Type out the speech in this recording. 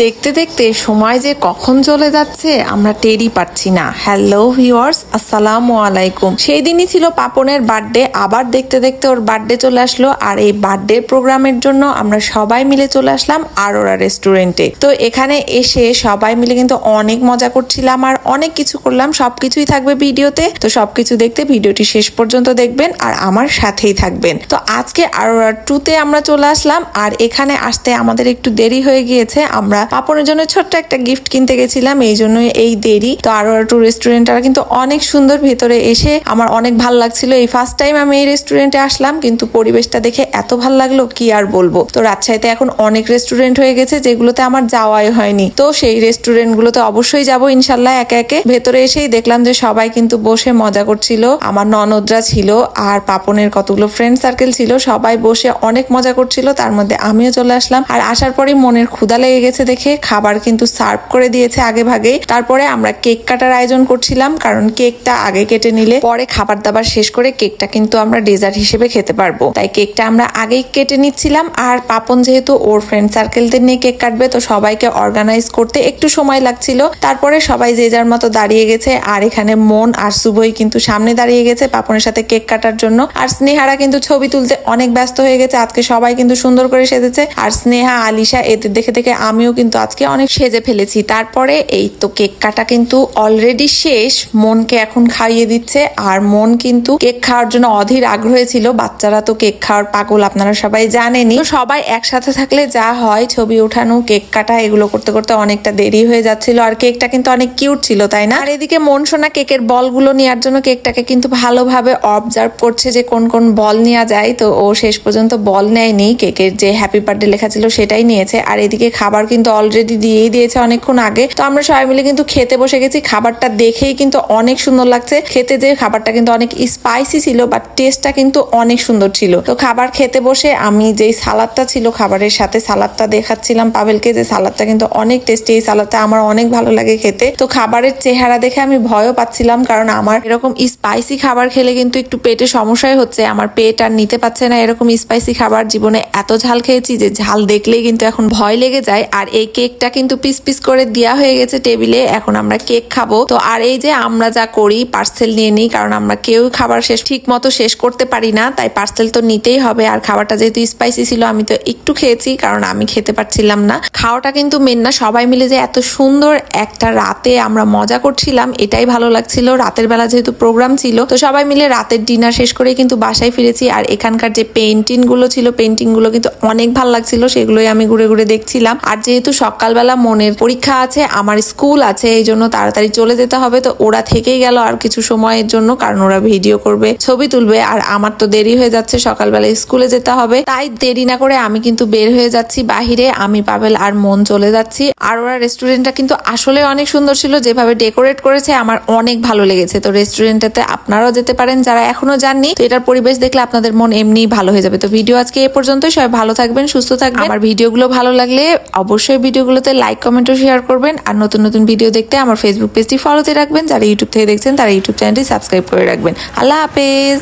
দেখতে দেখতে সময় যে কখন চলে যাচ্ছে আমরা টেরই পাচ্ছি না। হ্যালো ভিউয়ার্স, আসসালামু আলাইকুম। সেই দিনই ছিল পাপনের বার্থডে, আবার দেখতে দেখতে ওর বার্থডে চলে আসলো। আর এই বার্থডে প্রোগ্রামের জন্য আমরা সবাই মিলে চলে আসলাম আরোরা রেস্টুরেন্টে। তো এখানে এসে সবাই মিলে কিন্তু অনেক মজা করছিলাম আর অনেক কিছু করলাম। সবকিছুই থাকবে ভিডিওতে, তো সবকিছু দেখতে ভিডিওটি শেষ পর্যন্ত দেখবেন আর আমার সাথেই থাকবেন। তো আজকে আরোরা 2-তে আমরা চলে আসলাম আর এখানে আসতে আমাদের একটু দেরি হয়ে গিয়েছে। আমরা পাপনের জন্য ছোট্ট একটা গিফট কিনতে গেছিলাম, এই জন্যই এই দেরি। তো আরোরা 2 রেস্টুরেন্টটা কিন্তু অনেক সুন্দর, ভেতরে এসে আমার অনেক ভালো লাগছিল। এই ফার্স্ট টাইম আমি এই রেস্টুরেন্টে আসলাম, কিন্তু পরিবেশটা দেখে এত ভালো লাগলো কি আর বলবো। তো রাজশাহীতে এখন অনেক রেস্টুরেন্ট হয়ে গেছে যেগুলোতে আমার যাওয়াই হয়নি, তো সেই রেস্টুরেন্ট গুলোতে অবশ্যই যাবো ইনশাল্লাহ একে একে। ভেতরে এসেই দেখলাম যে সবাই কিন্তু বসে মজা করছিল। আমার ননদরা ছিল আর পাপনের কতগুলো ফ্রেন্ড সার্কেল ছিল, সবাই বসে অনেক মজা করছিল। তার মধ্যে আমিও চলে আসলাম আর আসার পরে মনের ক্ষুধা লেগে গেছে দেখে খাবার কিন্তু সার্ভ করে দিয়েছে আগে ভাগেই। তারপরে আমরা কেক কাটার আয়োজন করছিলাম, কারণ কেকটা আগে কেটে নিলে পরে খাবার দাবার শেষ করে কেকটা কিন্তু আমরা ডেজার্ট হিসেবে খেতে পারবো, তাই কেকটা আমরা আগেই কেটে নিচ্ছিলাম। আর পাপন যেহেতু ওর ফ্রেন্ড সার্কেলদের নিয়ে কেক কাটবে, তো সবাইকে অর্গানাইজ করতে একটু সময় লাগছিল। তারপরে সবাই যে যার মতো দাঁড়িয়ে গেছে আর এখানে মন আর শুভই কিন্তু সামনে দাঁড়িয়ে গেছে পাপনের সাথে কেক কাটার জন্য। আর স্নেহারা কিন্তু ছবি তুলতে অনেক ব্যস্ত হয়ে গেছে। আজকে সবাই কিন্তু সুন্দর করে সেজেছে আর স্নেহা, আলিশা এদের দেখে দেখে আমিও কিন্তু আজকে অনেক সেজে ফেলেছি। তারপরে এই তো কেক কাটা কিন্তু অলরেডি শেষ, মনকে এখন খাইয়ে দিচ্ছে। আর মন কিন্তু কেক খাওয়ার জন্য অধীর আগ্রহী ছিল। বাচ্চারা তো কেক খাওয়ার পাগল, আপনারা সবাই জানেনই। সবাই একসাথে থাকলে যা হয়, ছবি ওঠানো, কেক কাটা, এগুলো করতে করতে অনেকটা দেরি হয়ে যাচ্ছিল। আর কেকটা কিন্তু অনেক কিউট ছিল, তাই না? আর এদিকে মন সোনা কেকের বলগুলো নেওয়ার জন্য কেকটাকে কিন্তু ভালোভাবে অবজার্ভ করছে যে কোন কোন বল নেওয়া যায়। তো ও শেষ পর্যন্ত বল নেয়নি, কেকের যে হ্যাপি বার্থডে লেখা ছিল সেটাই নিয়েছে। আর এদিকে খাবার কিন্তু অলরেডি দিয়েই দিয়েছে অনেকক্ষণ আগে। তো আমরা সবাই মিলে কিন্তু খেতে বসে গেছি। খাবারটা দেখেই কিন্তু অনেক সুন্দর লাগছে খেতে, যে খাবারটা কিন্তু অনেক স্পাইসি ছিল বাট টেস্টটা কিন্তু অনেক সুন্দর ছিল। তো খাবার খেতে বসে আমি যেই সালাদটা ছিল খাবারের সাথে, সালাদটা দেখাচ্ছিলাম পাভেলকে যে সালাদটা কিন্তু অনেক টেস্টি, এই সালাদটা আমার অনেক ভালো লাগে খেতে। তো খাবারের চেহারা দেখে আমি ভয়ও পাচ্ছিলাম, কারণ আমার এরকম স্পাইসি খাবার খেলে কিন্তু একটু পেটে সমস্যাই হচ্ছে, আমার পেট আর নিতে পারছে না এরকম স্পাইসি খাবার। জীবনে এত ঝাল খেয়েছি যে ঝাল দেখলেই কিন্তু এখন ভয় লেগে যায়। আর এই কেকটা কিন্তু পিস পিস করে দেওয়া হয়ে গেছে টেবিলে, এখন আমরা কেক খাবো। তো আর এই যে আমরা যা করি, পার্সেল নিয়ে নিই, কারণ আমরা কেউ খাবার ঠিক মতো শেষ করতে পারি না, তাই পার্সেল তো নিতেই হবে। আর খাবারটা যেহেতু স্পাইসি ছিল আমি তো একটু খেয়েছি, কারণ আমি খেতে পারছিলাম না। খাওয়াটা কিন্তু মেন না, সবাই মিলে যে এত সুন্দর একটা রাতে আমরা মজা করছিলাম এটাই ভালো লাগছিল। রাতের বেলা যেহেতু প্রোগ্রাম ছিল, তো সবাই মিলে রাতের ডিনার শেষ করে কিন্তু বাসায় ফিরেছি। আর এখানকার যে পেইন্টিং গুলো ছিল, পেইন্টিং গুলো কিন্তু অনেক ভালো লাগছিল, সেগুলোই আমি ঘুরে ঘুরে দেখছিলাম। আর যেহেতু সকালবেলা মনের পরীক্ষা আছে, আমার স্কুল আছে, এই জন্য তাড়াতাড়ি চলে যেতে হবে। তো ওরা থেকেই গেল আর কিছু সময়ের জন্য, কারণ ওরা ভিডিও করবে, ছবি তুলবে। আর আমার তো দেরি হয়ে যাচ্ছে, সকালবেলা স্কুলে যেতে হবে, তাই দেরি না করে আমি কিন্তু বের হয়ে যাচ্ছি বাহিরে। আমি, পাভেল আর মন চলে যাচ্ছি। আর ওরা রেস্টুরেন্টটা কিন্তু আসলে অনেক সুন্দর ছিল, যেভাবে ডেকোরেট করেছে আমার অনেক ভালো লেগেছে। তো রেস্টুরেন্টটাতে আপনারাও যেতে পারেন যারা এখনো যাননি। তো এটার পরিবেশ দেখলে আপনাদের মন এমনিই ভালো হয়ে যাবে। তো ভিডিও আজকে এ পর্যন্তই। সবাই ভালো থাকবেন, সুস্থ থাকবেন। আমার ভিডিওগুলো ভালো লাগলে অবশ্যই ভিডিওগুলোতে লাইক, কমেন্ট ও শেয়ার করবেন। আর নতুন নতুন ভিডিও দেখতে আমার ফেসবুক পেজটি ফলোতে রাখবেন। যারা ইউটিউব থেকে দেখছেন তারা ইউটিউব চ্যানেলটি সাবস্ক্রাইব করে রাখবেন। আল্লাহ হাফেজ।